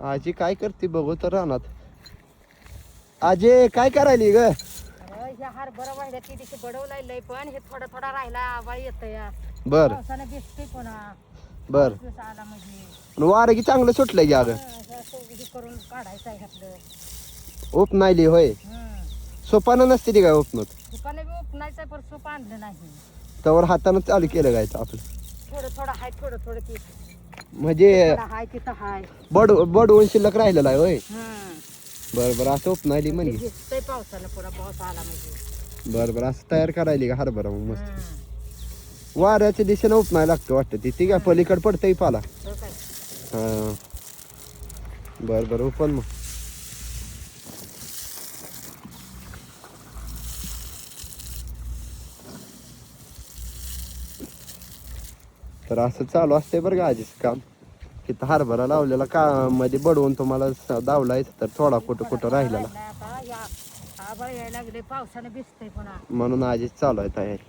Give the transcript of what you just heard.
आजी काय करते बघू तर रानात. आजी काय करायली ग? ह्या हरभरा वाहिल्या ती दिवशी बडवलाय लय पण हे थोडा थोडा राहिला आवाळ येत या बर पावसानं भिजते पुन्हा. बर पाऊस आला म्हणजे वारं की चांगलं सुटलंय की अगं. हे करून काढायचं आहे ह्यातलं. उपनायली होय. सोपानं नसते ती काय उपनत. दुकाने बी उपणायचं पण सूप आणलं नाही. त्यावर हातानं चालू केलं काय आपलं. थोडं थोडं हाय थोडं थोडं ती म्हणजे हाय तिथं हाय. बडवून शिल्लक राहिलेला आहे होय. बर बर असं उपनायली म्हणजे. भिजतंय पावसानं पुन्हा पाऊस आला म्हणजे. बर बर असं तयार करायली का हरभरा मग मस्त. वाऱ्याच्या दिशेनं उपनायला लागतं वाटतं ती काय पलीकड पडतंय पाला. हा बर बर उपन मग. तर असं चालू असते बरं का आजीच काम. तिथं हरभरा लावलेला का मध्ये बडवून तुम्हाला दावलाय तर थोडा कुठं राहिलेला आभाळ यायला लागले पावसानं भिजतंय पुन्हा. म्हणून आजीच चालू आहे तयारी.